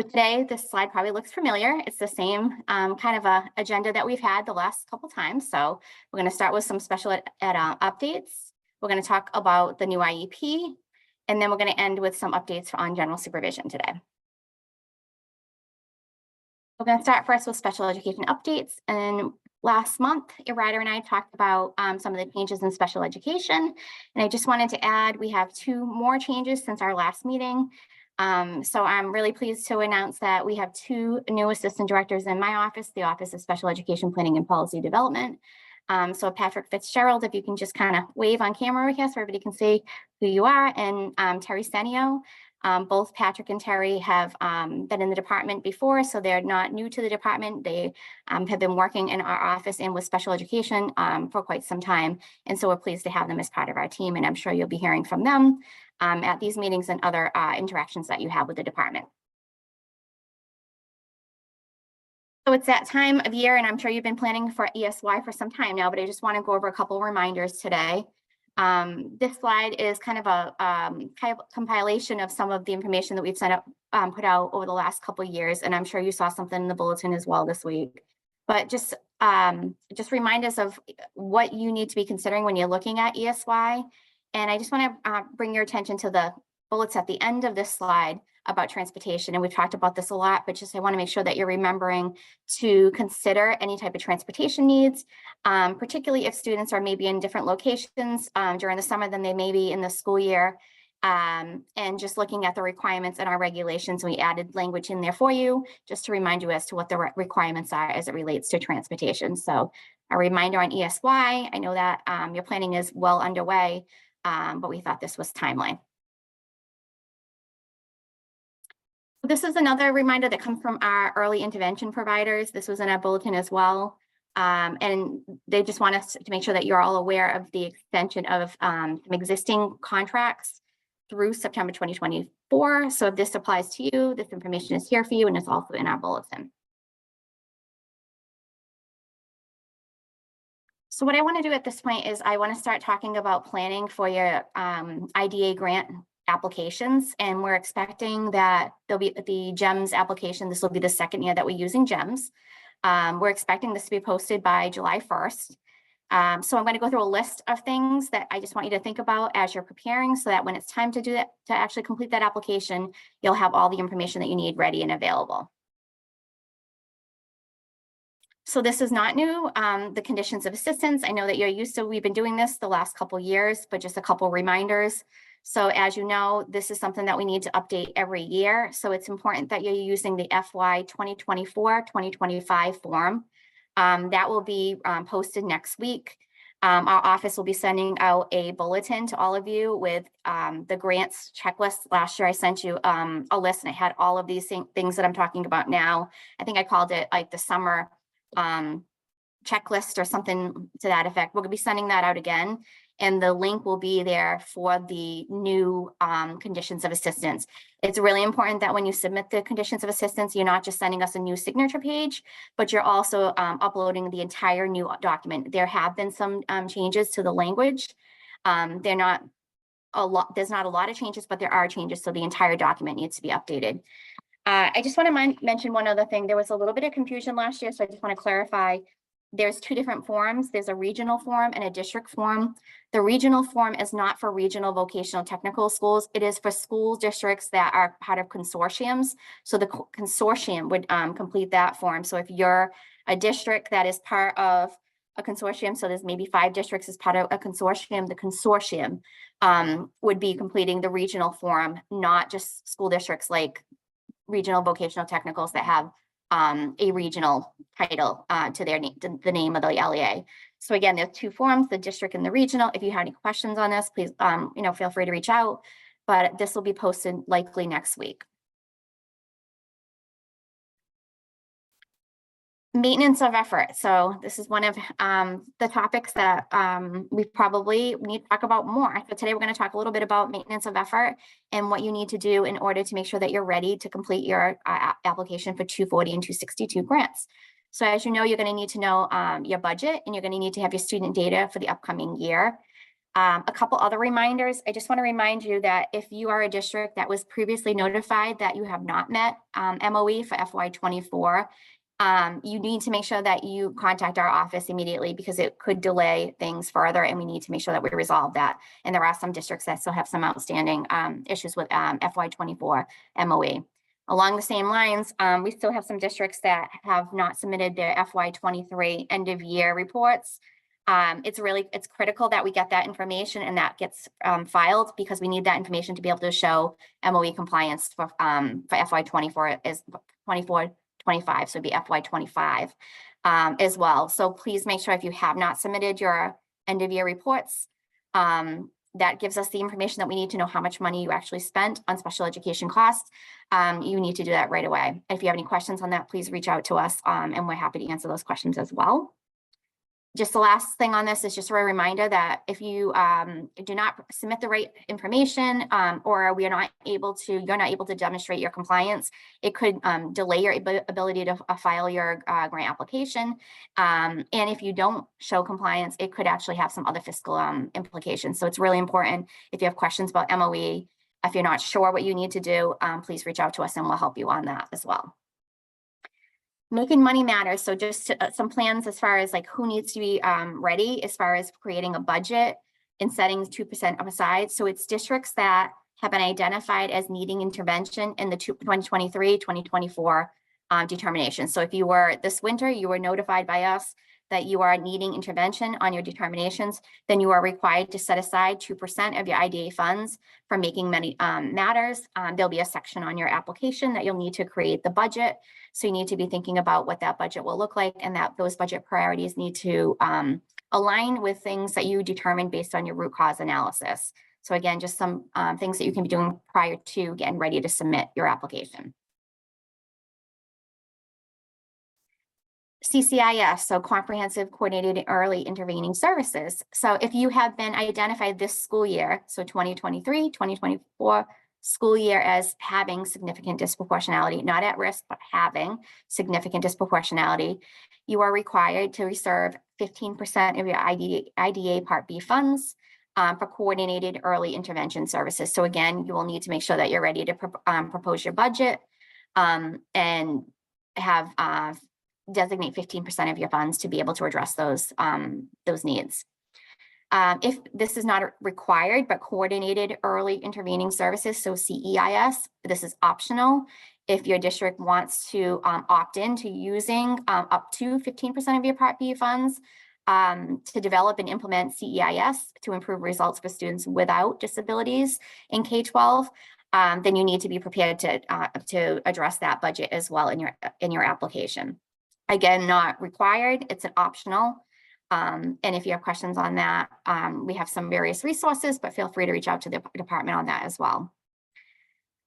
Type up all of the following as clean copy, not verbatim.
But today, this slide probably looks familiar. It's the same kind of a agenda that we've had the last couple times. So we're going to start with some special ed updates. We're going to talk about the new IEP, and then we're going to end with some updates on general supervision today. We're going to start first with special education updates. And last month, Ryder and I talked about some of the changes in special education. And I just wanted to add, we have 2 more changes since our last meeting. So I'm really pleased to announce that we have 2 new assistant directors in my office, the Office of Special Education Planning and Policy Development. So Patrick Fitzgerald, if you can just kind of wave on camera with us so everybody can see who you are, and Terry Senio. Both Patrick and Terry have been in the department before, so they're not new to the department. They have been working in our office and with special education for quite some time. And so we're pleased to have them as part of our team, and I'm sure you'll be hearing from them at these meetings and other interactions that you have with the department. So it's that time of year, and I'm sure you've been planning for ESY for some time now, but I just want to go over a couple of reminders today. This slide is kind of a compilation of some of the information that we've put out over the last couple of years, and I'm sure you saw something in the bulletin as well this week. But just remind us of what you need to be considering when you're looking at ESY. And I just want to bring your attention to the bullets at the end of this slide about transportation. And we've talked about this a lot, but just I want to make sure that you're remembering to consider any type of transportation needs, particularly if students are maybe in different locations during the summer than they may be in the school year. And just looking at the requirements and our regulations, we added language in there for you, just to remind you as to what the requirements are as it relates to transportation. So a reminder on ESY, I know that your planning is well underway, but we thought this was timely. This is another reminder that comes from our early intervention providers. This was in our bulletin as well. And they just want us to make sure that you're all aware of the extension of some existing contracts through September 2024. So if this applies to you, this information is here for you, and it's also in our bulletin. So what I want to do at this point is I want to start talking about planning for your IDA grant applications, and we're expecting that there'll be the GEMS application. This will be the second year that we're using GEMS. We're expecting this to be posted by July 1st. So I'm going to go through a list of things that I just want you to think about as you're preparing, so that when it's time to do that, to actually complete that application, you'll have all the information that you need ready and available. So this is not new. The conditions of assistance, I know that you're used to, we've been doing this the last couple of years, but just a couple reminders. So as you know, this is something that we need to update every year. So it's important that you're using the FY 2024-2025 form. That will be posted next week. Our office will be sending out a bulletin to all of you with the grants checklist. Last year I sent you a list, and I had all of these things that I'm talking about now. I think I called it like the summer checklist or something to that effect. We're going to be sending that out again, and the link will be there for the new conditions of assistance. It's really important that when you submit the conditions of assistance, you're not just sending us a new signature page, but you're also uploading the entire new document. There have been some changes to the language. There's not a lot of changes, but there are changes, so the entire document needs to be updated. I just want to mention one other thing. There was a little bit of confusion last year, so I just want to clarify. There's 2 different forms. There's a regional form and a district form. The regional form is not for regional vocational technical schools. It is for school districts that are part of consortiums. So the consortium would complete that form. So if you're a district that is part of a consortium, so there's maybe 5 districts as part of a consortium, the consortium would be completing the regional form, not just school districts like regional vocational technicals that have a regional title to their name, the name of the LEA. So again, there's 2 forms, the district and the regional. If you have any questions on this, please, feel free to reach out, but this will be posted likely next week. Maintenance of effort. So this is one of the topics that we probably need to talk about more. So today we're going to talk a little bit about maintenance of effort and what you need to do in order to make sure that you're ready to complete your application for 240 and 262 grants. So as you know, you're going to need to know your budget, and you're going to need to have your student data for the upcoming year. A couple other reminders. I just want to remind you that if you are a district that was previously notified that you have not met MOE for FY24, you need to make sure that you contact our office immediately because it could delay things further, and we need to make sure that we resolve that. And there are some districts that still have some outstanding issues with FY24 MOE. Along the same lines, we still have some districts that have not submitted their FY23 end of year reports. It's critical that we get that information and that gets filed because we need that information to be able to show MOE compliance for FY24 is 24-25, so it'd be FY25 as well. So please make sure if you have not submitted your end of year reports, that gives us the information that we need to know how much money you actually spent on special education costs. You need to do that right away. If you have any questions on that, please reach out to us and we're happy to answer those questions as well. Just the last thing on this is just a reminder that if you do not submit the right information or you're not able to demonstrate your compliance, it could delay your ability to file your grant application. And if you don't show compliance, it could actually have some other fiscal implications. So it's really important if you have questions about MOE, if you're not sure what you need to do, please reach out to us and we'll help you on that as well. Making money matters. So just some plans as far as like who needs to be ready as far as creating a budget and setting 2% aside. So it's districts that have been identified as needing intervention in the 2023-2024 determination. So if you were this winter, you were notified by us that you are needing intervention on your determinations, then you are required to set aside 2% of your IDA funds for making money matters. There'll be a section on your application that you'll need to create the budget. So you need to be thinking about what that budget will look like and that those budget priorities need to align with things that you determine based on your root cause analysis. So again, just some things that you can be doing prior to getting ready to submit your application. CCIS, so Comprehensive Coordinated Early Intervening Services. So if you have been identified this school year, so 2023-2024 school year as having significant disproportionality, not at risk, but having significant disproportionality, you are required to reserve 15% of your IDA Part B funds for coordinated early intervention services. So again, you will need to make sure that you're ready to propose your budget and have designate 15% of your funds to be able to address those needs. If this is not required, but coordinated early intervening services, so CEIS, this is optional. If your district wants to opt in to using up to 15% of your Part B funds to develop and implement CEIS to improve results for students without disabilities in K-12, then you need to be prepared to address that budget as well in your application. Again, not required, it's an optional. And if you have questions on that, we have some various resources, but feel free to reach out to the department on that as well.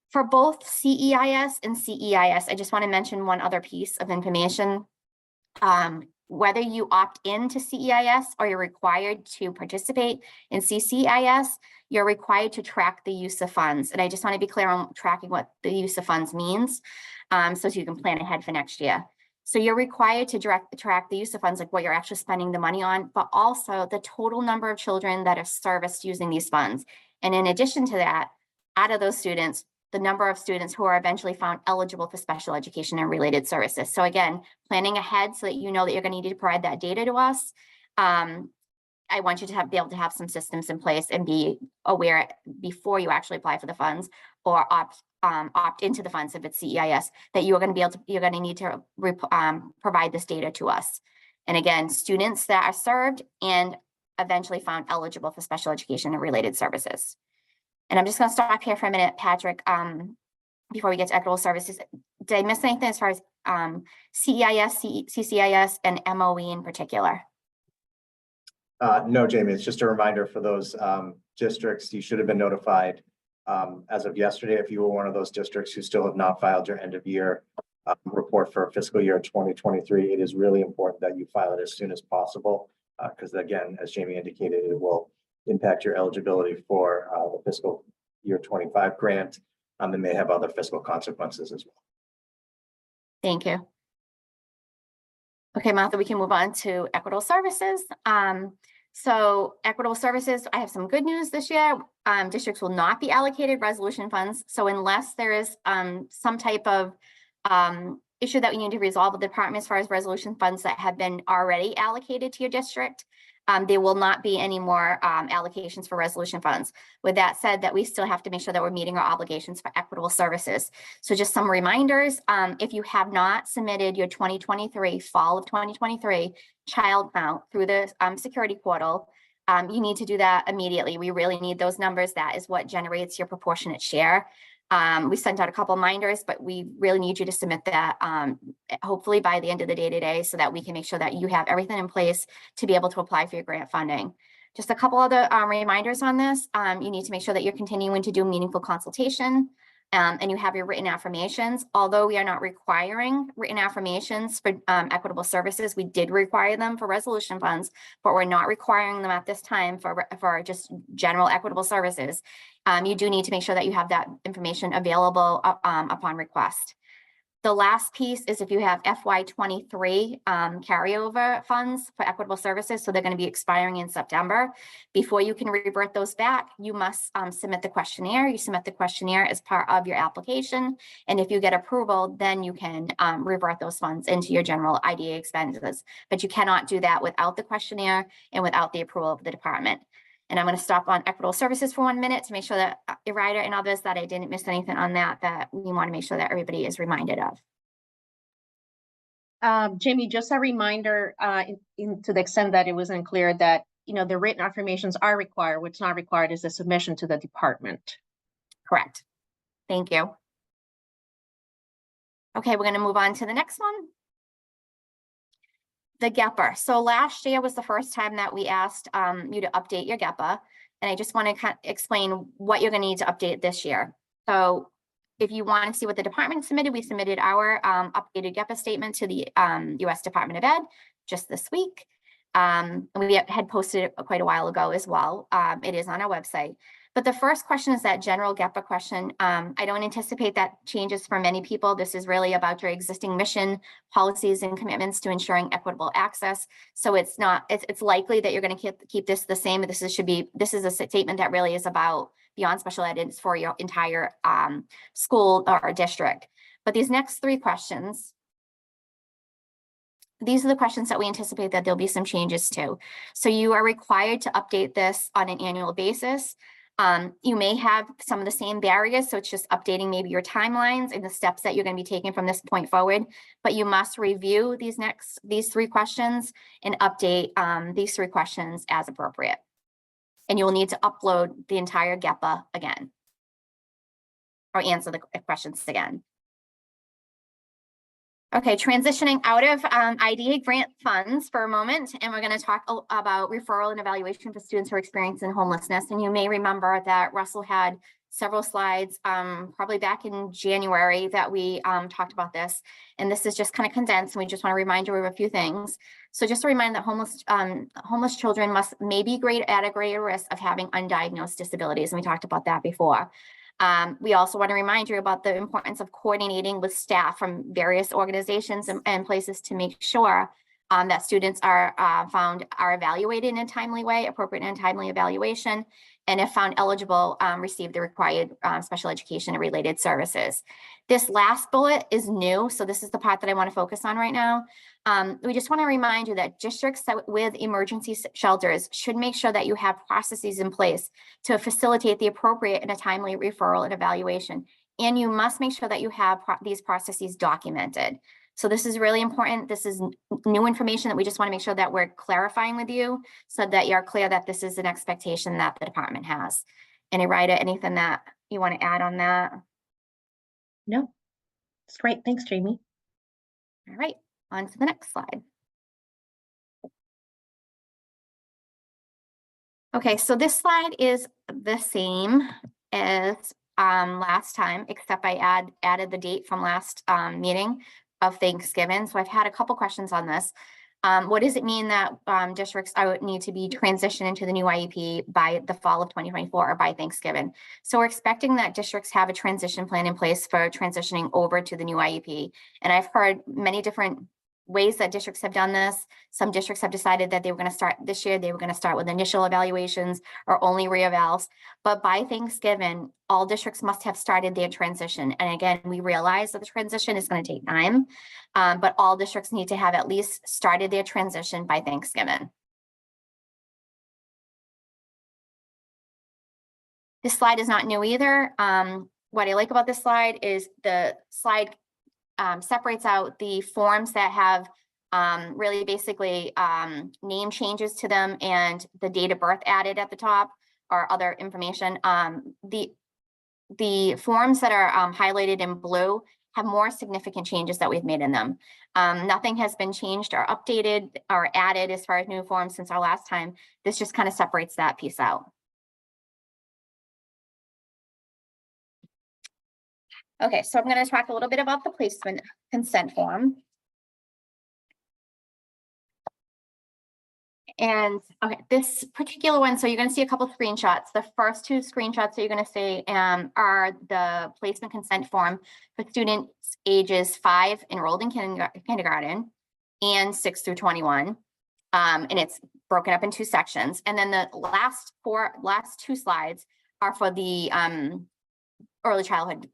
For both CEIS and CEIS, I just want to mention one other piece of information. Whether you opt into CEIS or you're required to participate in CCIS, you're required to track the use of funds. And I just want to be clear on tracking what the use of funds means, so you can plan ahead for next year. So you're required to track the use of funds, like what you're actually spending the money on, but also the total number of children that are serviced using these funds. And in addition to that, out of those students, the number of students who are eventually found eligible for special education and related services. So again, planning ahead so that you know that you're going to need to provide that data to us. I want you to be able to have some systems in place and be aware before you actually apply for the funds or opt into the funds if it's CEIS, that you're going to need to provide this data to us. And again, students that are served and eventually found eligible for special education and related services. And I'm just going to stop here for a minute, Patrick, before we get to equitable services. Did I miss anything as far as CEIS, CCIS, and MOE in particular? No, Jamie, it's just a reminder for those districts. You should have been notified as of yesterday if you were one of those districts who still have not filed your end of year report for fiscal year 2023. It is really important that you file it as soon as possible because again, as Jamie indicated, it will impact your eligibility for the fiscal year 25 grant and may have other fiscal consequences as well. Thank you. Okay, Martha, we can move on to equitable services. So equitable services, I have some good news this year. Districts will not be allocated resolution funds. So unless there is some type of issue that we need to resolve with the department as far as resolution funds that have been already allocated to your district, there will not be any more allocations for resolution funds. With that said, that we still have to make sure that we're meeting our obligations for equitable services. So just some reminders, if you have not submitted your 2023, fall of 2023 child count through the security portal, you need to do that immediately. We really need those numbers. That is what generates your proportionate share. We sent out a couple minders, but we really need you to submit that hopefully by the end of the day today, so that we can make sure that you have everything in place to be able to apply for your grant funding. Just a couple other reminders on this. You need to make sure that you're continuing to do meaningful consultation and you have your written affirmations. Although we are not requiring written affirmations for equitable services, we did require them for resolution funds, but we're not requiring them at this time for just general equitable services. You do need to make sure that you have that information available upon request. The last piece is if you have FY23 carryover funds for equitable services, so they're going to be expiring in September. Before you can revert those back, you must submit the questionnaire. You submit the questionnaire as part of your application. And if you get approval, then you can revert those funds into your general IDA expenses. But you cannot do that without the questionnaire and without the approval of the department. And I'm going to stop on equitable services for 1 minute to make sure that Ryder and others that I didn't miss anything on that we want to make sure that everybody is reminded of. Jamie, just a reminder, to the extent that it wasn't clear that, the written affirmations are required. What's not required is a submission to the department. Correct. Thank you. Okay, we're going to move on to the next one. The GEPA. So last year was the first time that we asked you to update your GEPA. And I just want to kind of explain what you're going to need to update this year. So if you want to see what the department submitted, we submitted our updated GEPA statement to the U.S. Department of Ed just this week. And we had posted it quite a while ago as well. It is on our website. But the first question is that general GEPA question. I don't anticipate that changes for many people. This is really about your existing mission, policies, and commitments to ensuring equitable access. So it's likely that you're going to keep this the same. This is a statement that really is about beyond special ed. It's for your entire school or district. But these next three questions, these are the questions that we anticipate that there'll be some changes to. So you are required to update this on an annual basis. You may have some of the same barriers, so it's just updating maybe your timelines and the steps that you're going to be taking from this point forward, but you must review these three questions and update these three questions as appropriate. And you will need to upload the entire GEPA again, or answer the questions again. Okay, transitioning out of IDA grant funds for a moment, and we're going to talk about referral and evaluation for students who are experiencing homelessness. And you may remember that Russell had several slides probably back in January that we talked about this. And this is just kind of condensed, and we just want to remind you of a few things. So just to remind that homeless children may be at a greater risk of having undiagnosed disabilities, and we talked about that before. We also want to remind you about the importance of coordinating with staff from various organizations and places to make sure that students are evaluated in a timely way, appropriate and timely evaluation, and if found eligible, receive the required special education and related services. This last bullet is new, so this is the part that I want to focus on right now. We just want to remind you that districts with emergency shelters should make sure that you have processes in place to facilitate the appropriate and a timely referral and evaluation. And you must make sure that you have these processes documented. So this is really important. This is new information that we just want to make sure that we're clarifying with you so that you're clear that this is an expectation that the department has. And Ryder, anything that you want to add on that? No, it's great. Thanks, Jamie. All right, on to the next slide. Okay, so this slide is the same as last time, except I added the date from last meeting of Thanksgiving. So I've had a couple questions on this. What does it mean that districts need to be transitioned into the new IEP by the fall of 2024 or by Thanksgiving? So we're expecting that districts have a transition plan in place for transitioning over to the new IEP. And I've heard many different ways that districts have done this. Some districts have decided that they were going to start this year, they were going to start with initial evaluations or only reevals. But by Thanksgiving, all districts must have started their transition. And again, we realize that the transition is going to take time, but all districts need to have at least started their transition by Thanksgiving. This slide is not new either. What I like about this slide is the slide separates out the forms that have really basically name changes to them and the date of birth added at the top or other information. The forms that are highlighted in blue have more significant changes that we've made in them. Nothing has been changed or updated or added as far as new forms since our last time. This just kind of separates that piece out. Okay, so I'm going to talk a little bit about the placement consent form. And okay, this particular one, so you're going to see a couple of screenshots. The first two screenshots that you're going to see are the placement consent form for students ages 5 enrolled in kindergarten and 6 through 21. And it's broken up in 2 sections. And then the last 2 slides are for the early childhood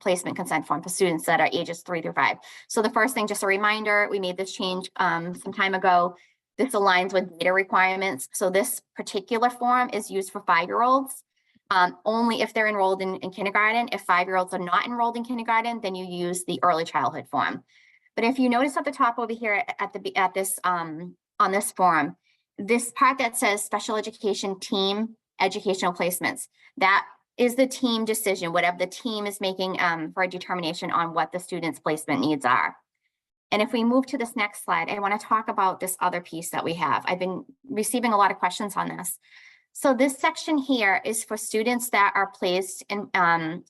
placement consent form for students that are ages 3 through 5. So the first thing, just a reminder, we made this change some time ago. This aligns with data requirements. So this particular form is used for 5-year-olds only if they're enrolled in kindergarten. If 5-year-olds are not enrolled in kindergarten, then you use the early childhood form. But if you notice at the top over here at this on this form, this part that says special education team educational placements, that is the team decision, whatever the team is making for a determination on what the student's placement needs are. And if we move to this next slide, I want to talk about this other piece that we have. I've been receiving a lot of questions on this. So this section here is for students that are placed in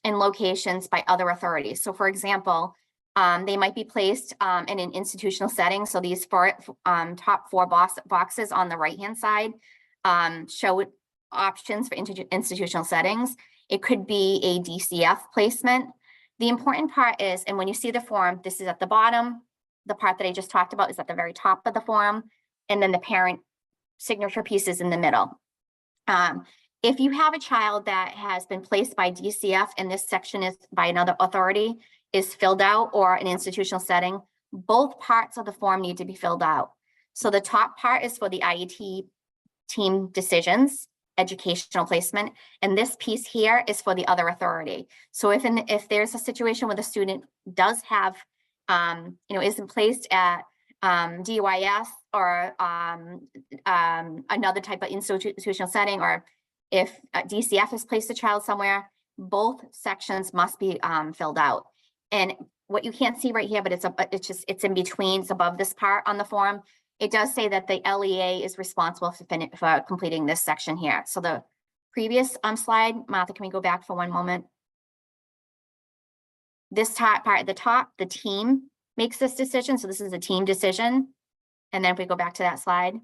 locations by other authorities. So for example, they might be placed in an institutional setting. So these top 4 boxes on the right-hand side show options for institutional settings. It could be a DCF placement. The important part is, and when you see the form, this is at the bottom. The part that I just talked about is at the very top of the form, and then the parent signature piece is in the middle. If you have a child that has been placed by DCF and this section is by another authority is filled out, or an institutional setting, both parts of the form need to be filled out. So the top part is for the IET team decisions, educational placement, and this piece here is for the other authority. So if there's a situation where the student does have isn't placed at DYS or another type of institutional setting, or if DCF has placed a child somewhere, both sections must be filled out. And what you can't see right here, but it's in between, it's above this part on the form. It does say that the LEA is responsible for completing this section here. So the previous slide, Martha, can we go back for one moment? This top part at the top, the team makes this decision. So this is a team decision. And then if we go back to that slide,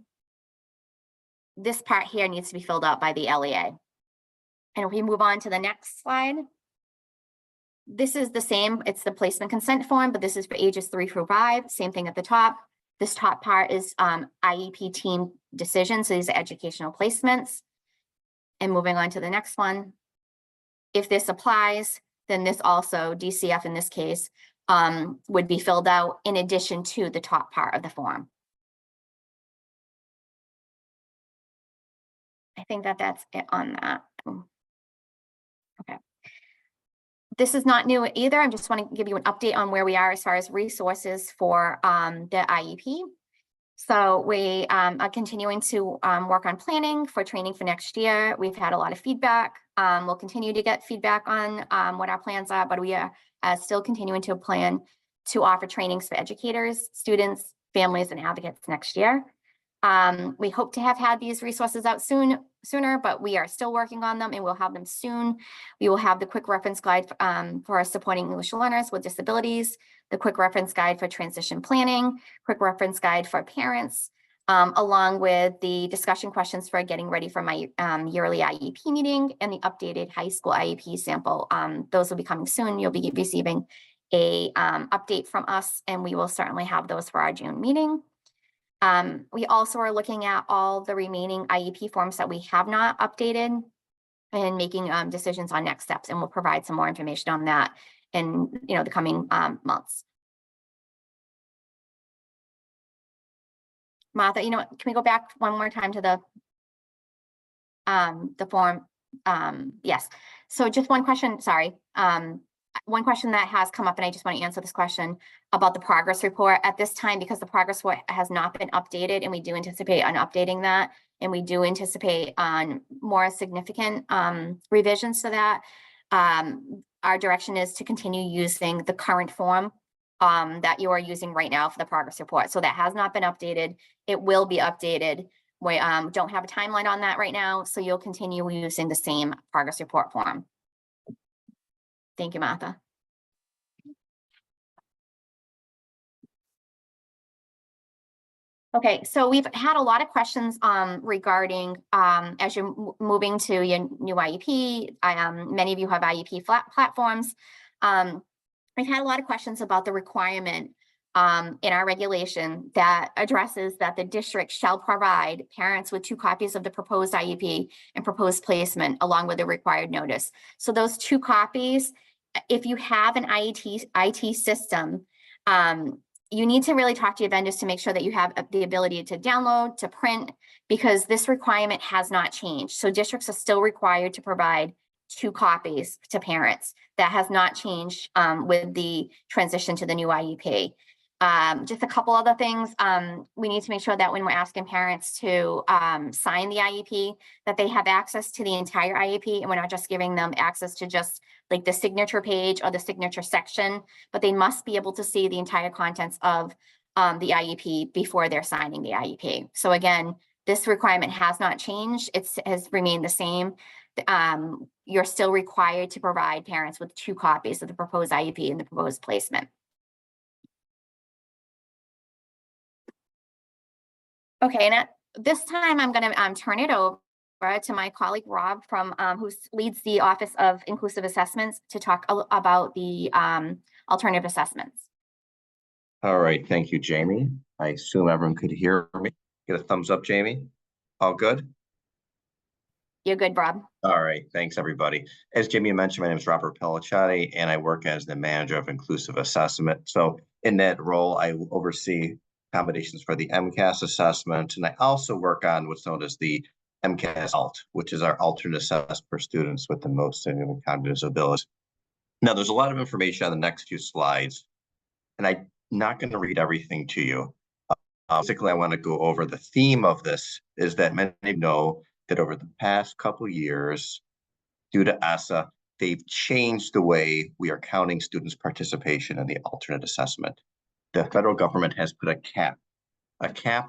this part here needs to be filled out by the LEA. And if we move on to the next slide, this is the same. It's the placement consent form, but this is for ages 3 through 5. Same thing at the top. This top part is IEP team decisions. So these are educational placements. And moving on to the next one. If this applies, then this also, DCF in this case, would be filled out in addition to the top part of the form. I think that's it on that. Okay. This is not new either. I just want to give you an update on where we are as far as resources for the IEP. So we are continuing to work on planning for training for next year. We've had a lot of feedback. We'll continue to get feedback on what our plans are, but we are still continuing to plan to offer trainings for educators, students, families, and advocates next year. We hope to have had these resources out sooner, but we are still working on them and we'll have them soon. We will have the quick reference guide for supporting English learners with disabilities, the quick reference guide for transition planning, quick reference guide for parents, along with the discussion questions for getting ready for my yearly IEP meeting and the updated high school IEP sample. Those will be coming soon. You'll be receiving a update from us, and we will certainly have those for our June meeting. We also are looking at all the remaining IEP forms that we have not updated and making decisions on next steps, and we'll provide some more information on that in the coming months. Martha, can we go back one more time to the form? Yes. So just one question, sorry. One question that has come up, and I just want to answer this question about the progress report at this time, because the progress report has not been updated, and we do anticipate on updating that, and we do anticipate on more significant revisions to that. Our direction is to continue using the current form that you are using right now for the progress report. So that has not been updated. It will be updated. We don't have a timeline on that right now, so you'll continue using the same progress report form. Thank you, Martha. Okay, so we've had a lot of questions regarding as you're moving to your new IEP. Many of you have IEP platforms. We've had a lot of questions about the requirement in our regulation that addresses that the district shall provide parents with 2 copies of the proposed IEP and proposed placement along with the required notice. So those 2 copies, if you have an IT system, you need to really talk to your vendors to make sure that you have the ability to download, to print, because this requirement has not changed. So districts are still required to provide 2 copies to parents. That has not changed with the transition to the new IEP. Just a couple other things. We need to make sure that when we're asking parents to sign the IEP, that they have access to the entire IEP, and we're not just giving them access to just like the signature page or the signature section, but they must be able to see the entire contents of the IEP before they're signing the IEP. So again, this requirement has not changed. It has remained the same. You're still required to provide parents with 2 copies of the proposed IEP and the proposed placement. Okay, and at this time, I'm going to turn it over to my colleague Rob from who leads the Office of Inclusive Assessments to talk about the alternative assessments. All right, thank you, Jamie. I assume everyone could hear me. Get a thumbs up, Jamie. All good? You're good, Rob. All right, thanks everybody. As Jamie mentioned, my name is Robert Pellicciati, and I work as the manager of inclusive assessment. So in that role, I oversee accommodations for the MCAS assessment, and I also work on what's known as the MCAS ALT, which is our alternate assessment for students with the most significant cognitive disabilities. Now, there's a lot of information on the next few slides, and I'm not going to read everything to you. Basically, I want to go over the theme of this is that many know that over the past couple of years, due to DESE, they've changed the way we are counting students' participation in the alternate assessment. The federal government has put a cap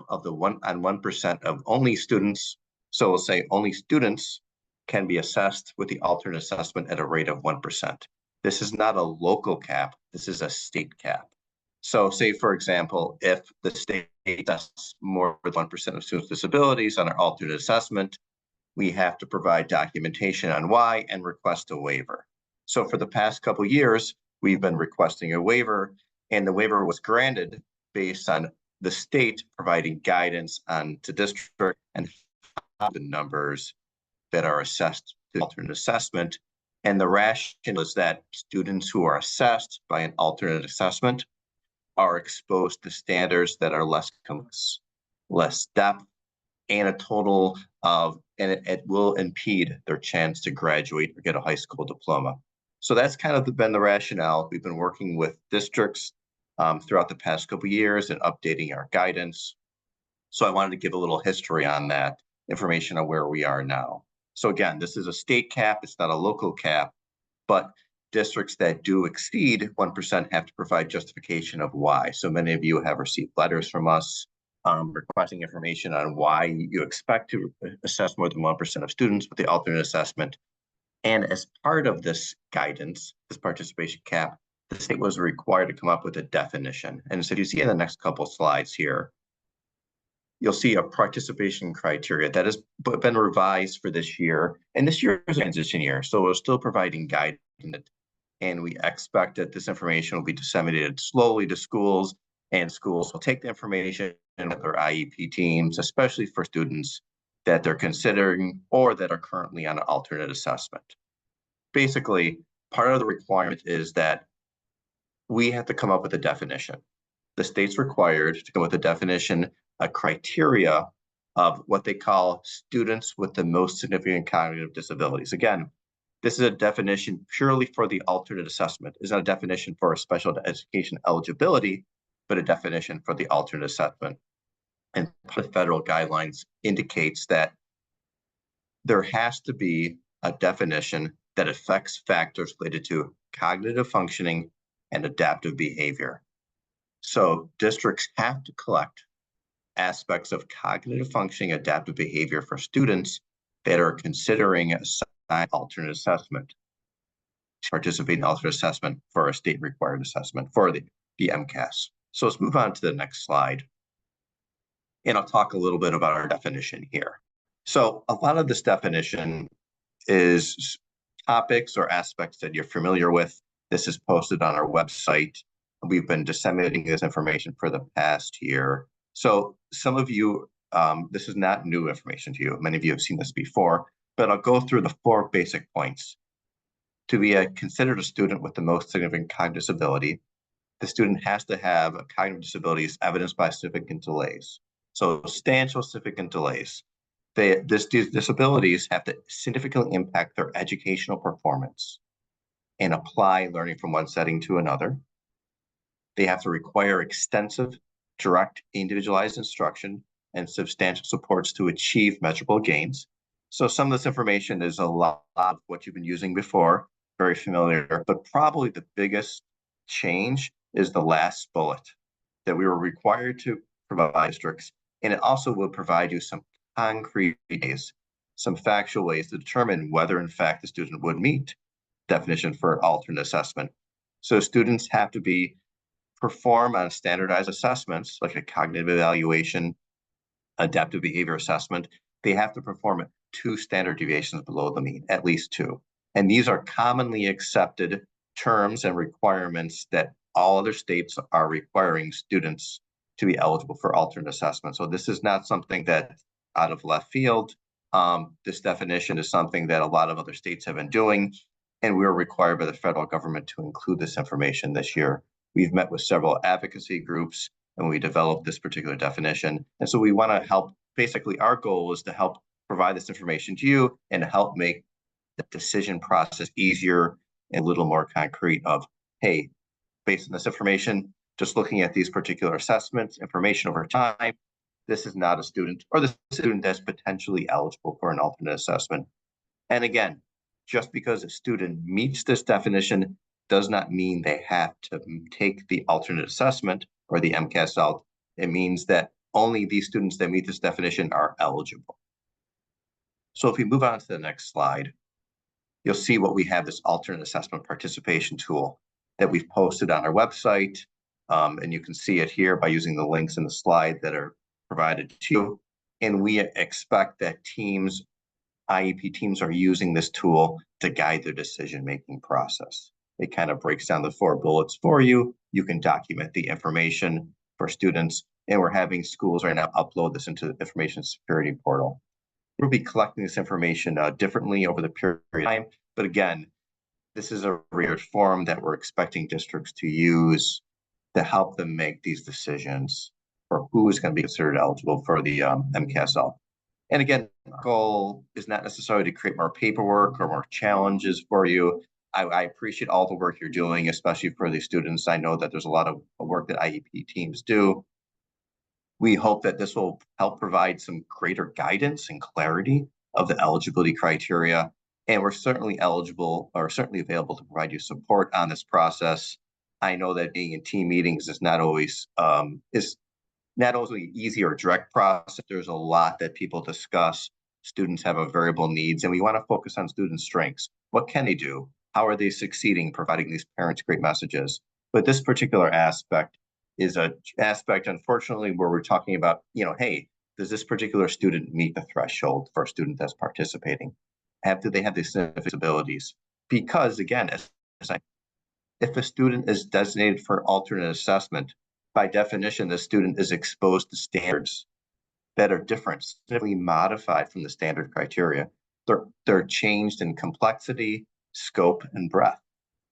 of the 1% of only students. So we'll say only students can be assessed with the alternate assessment at a rate of 1%. This is not a local cap. This is a state cap. So say, for example, if the state assesses more than 1% of students with disabilities on our alternate assessment, we have to provide documentation on why and request a waiver. So for the past couple of years, we've been requesting a waiver, and the waiver was granted based on the state providing guidance on to district and the numbers that are assessed to alternate assessment. And the rationale is that students who are assessed by an alternate assessment are exposed to standards that are less complex, less depth, and a total of, and it will impede their chance to graduate or get a high school diploma. So that's kind of been the rationale. We've been working with districts throughout the past couple of years and updating our guidance. So I wanted to give a little history on that information on where we are now. So again, this is a state cap. It's not a local cap, but districts that do exceed 1% have to provide justification of why. So many of you have received letters from us requesting information on why you expect to assess more than 1% of students with the alternate assessment. And as part of this guidance, this participation cap, the state was required to come up with a definition. And so you see in the next couple slides here, you'll see a participation criteria that has been revised for this year. And this year is a transition year, so we're still providing guidance. and we expect that this information will be disseminated slowly to schools, and schools will take the information and with their IEP teams, especially for students that they're considering or that are currently on an alternate assessment. Basically, part of the requirement is that we have to come up with a definition. The state's required to come up with a definition, a criteria of what they call students with the most significant cognitive disabilities. Again, this is a definition purely for the alternate assessment. It's not a definition for a special education eligibility, but a definition for the alternate assessment. And the federal guidelines indicates that there has to be a definition that affects factors related to cognitive functioning and adaptive behavior. So districts have to collect aspects of cognitive functioning, adaptive behavior for students that are considering an alternate assessment, participate in alternate assessment for a state required assessment for the MCAS. So let's move on to the next slide. And I'll talk a little bit about our definition here. So a lot of this definition is topics or aspects that you're familiar with. This is posted on our website. We've been disseminating this information for the past year. So some of you, this is not new information to you. Many of you have seen this before, but I'll go through the 4 basic points. To be considered a student with the most significant cognitive disability, the student has to have a cognitive disability as evidenced by significant delays. So substantial significant delays. These disabilities have to significantly impact their educational performance and apply learning from one setting to another. They have to require extensive, direct, individualized instruction and substantial supports to achieve measurable gains. So some of this information is a lot of what you've been using before, very familiar, but probably the biggest change is the last bullet that we were required to provide districts. And it also will provide you some concrete ways, some factual ways to determine whether in fact the student would meet definition for alternate assessment. So students have to perform on standardized assessments like a cognitive evaluation, adaptive behavior assessment. They have to perform 2 standard deviations below the mean, at least 2. And these are commonly accepted terms and requirements that all other states are requiring students to be eligible for alternate assessment. So this is not something that out of left field. This definition is something that a lot of other states have been doing, and we are required by the federal government to include this information this year. We've met with several advocacy groups and we developed this particular definition. And so we want to help, basically our goal is to help provide this information to you and help make the decision process easier and a little more concrete of, hey, based on this information, just looking at these particular assessments, information over time, this is not a student, or this is a student that's potentially eligible for an alternate assessment. And again, just because a student meets this definition does not mean they have to take the alternate assessment or the MCAS out. It means that only these students that meet this definition are eligible. So if we move on to the next slide, you'll see what we have, this alternate assessment participation tool that we've posted on our website. And you can see it here by using the links in the slide that are provided to you. And we expect that teams, IEP teams, are using this tool to guide their decision-making process. It kind of breaks down the 4 bullets for you. You can document the information for students, and we're having schools right now upload this into the information security portal. We'll be collecting this information differently over the period of time, but again, this is a required form that we're expecting districts to use to help them make these decisions for who is going to be considered eligible for the MCAS. And again, our goal is not necessarily to create more paperwork or more challenges for you. I appreciate all the work you're doing, especially for the students. I know that there's a lot of work that IEP teams do. We hope that this will help provide some greater guidance and clarity of the eligibility criteria. And we're certainly eligible or certainly available to provide you support on this process. I know that being in team meetings is not always an easy or direct process. There's a lot that people discuss. Students have a variable needs, and we want to focus on student strengths. What can they do? How are they succeeding, providing these parents great messages? But this particular aspect is an aspect, unfortunately, where we're talking about, hey, does this particular student meet the threshold for a student that's participating? Do they have these abilities? Because again, as I If a student is designated for alternate assessment, by definition, the student is exposed to standards that are different, significantly modified from the standard criteria. They're changed in complexity, scope, and breadth.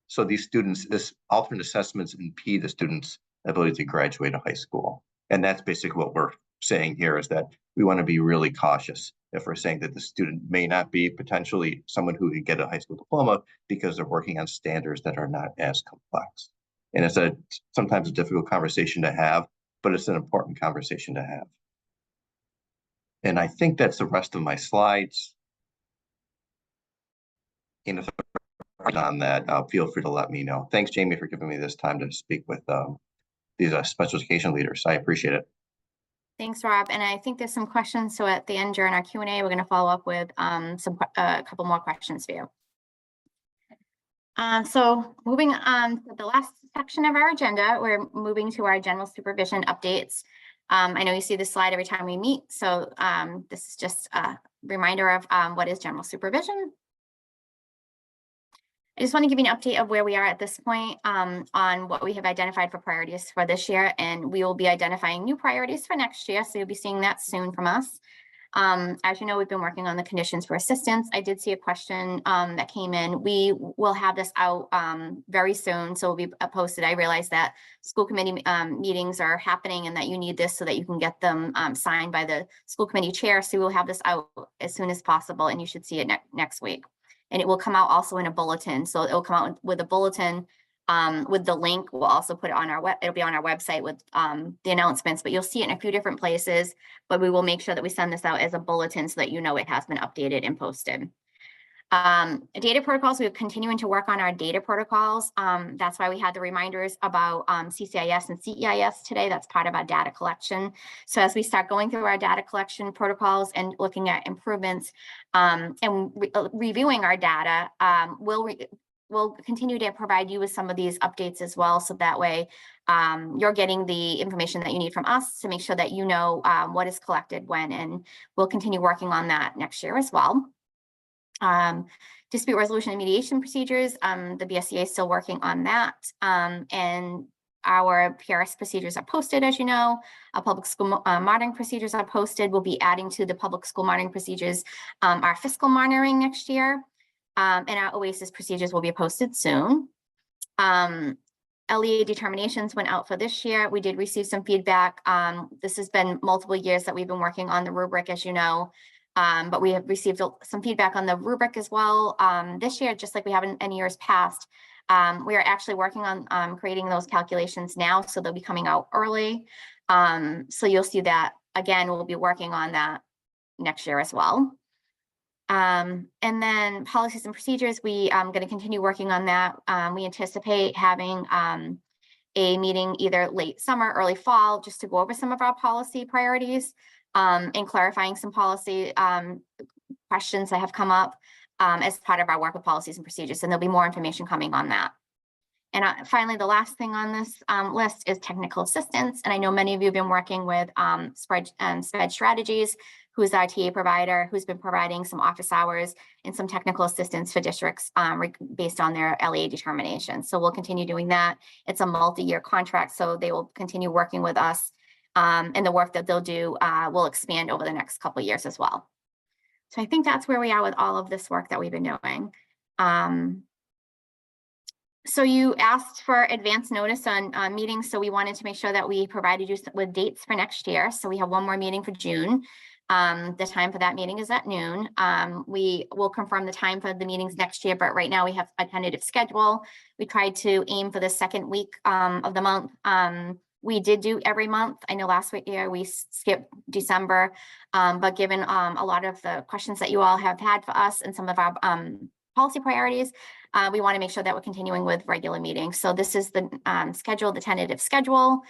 So these students, this alternate assessments impede the students' ability to graduate high school. And that's basically what we're saying here, is that we want to be really cautious if we're saying that the student may not be potentially someone who could get a high school diploma because they're working on standards that are not as complex. And it's sometimes a difficult conversation to have, but it's an important conversation to have. And I think that's the rest of my slides. And if on that, feel free to let me know. Thanks, Jamie, for giving me this time to speak with these special education leaders. I appreciate it. Thanks, Rob. And I think there's some questions. So at the end during our Q&A, we're going to follow up with a couple more questions for you. So moving on to the last section of our agenda, we're moving to our general supervision updates. I know you see this slide every time we meet. So this is just a reminder of what is general supervision. I just want to give you an update of where we are at this point on what we have identified for priorities for this year, and we will be identifying new priorities for next year. So you'll be seeing that soon from us. As you know, we've been working on the conditions for assistance. I did see a question that came in. We will have this out very soon, so it'll be posted. I realize that school committee meetings are happening and that you need this so that you can get them signed by the school committee chair. So we'll have this out as soon as possible, and you should see it next week. And it will come out also in a bulletin. So it will come out with a bulletin with the link. We'll also put it on our it'll be on our website with the announcements, but you'll see it in a few different places, but we will make sure that we send this out as a bulletin so that you know it has been updated and posted. Data protocols, we're continuing to work on our data protocols. That's why we had the reminders about CCIS and CEIS today. That's part of our data collection. So as we start going through our data collection protocols and looking at improvements and reviewing our data, we'll continue to provide you with some of these updates as well. So that way you're getting the information that you need from us to make sure that you know what is collected when, and we'll continue working on that next year as well. Dispute resolution and mediation procedures, the BSEA is still working on that. And our PRS procedures are posted, as you know. Our public school monitoring procedures are posted. We'll be adding to the public school monitoring procedures our fiscal monitoring next year. And our OASIS procedures will be posted soon. LEA determinations went out for this year. We did receive some feedback. This has been multiple years that we've been working on the rubric, as you know. But we have received some feedback on the rubric as well this year, just like we have in years past. We are actually working on creating those calculations now, so they'll be coming out early. So you'll see that again, we'll be working on that next year as well. And then policies and procedures, we going to continue working on that. We anticipate having a meeting either late summer, early fall, just to go over some of our policy priorities. And clarifying some policy questions that have come up as part of our work with policies and procedures, and there'll be more information coming on that. And finally, the last thing on this list is technical assistance. And I know many of you have been working with Sped Strategies, who is our TA provider, who's been providing some office hours and some technical assistance for districts based on their LEA determination. So we'll continue doing that. It's a multi-year contract, so they will continue working with us. And the work that they'll do will expand over the next couple of years as well. So I think that's where we are with all of this work that we've been doing. So you asked for advance notice on meetings, so we wanted to make sure that we provided you with dates for next year. So we have one more meeting for June. The time for that meeting is at noon. We will confirm the time for the meetings next year, but right now we have a tentative schedule. We tried to aim for the second week of the month. We did do every month. I know last year we skipped December, but given a lot of the questions that you all have had for us and some of our policy priorities, we want to make sure that we're continuing with regular meetings. So this is the schedule, the tentative schedule.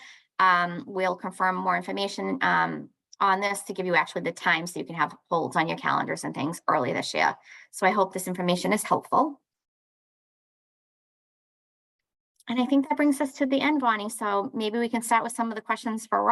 We'll confirm more information on this to give you actually the time so you can have holds on your calendars and things early this year. So I hope this information is helpful. And I think that brings us to the end, Bonnie. So maybe we can start with some of the questions for Rob.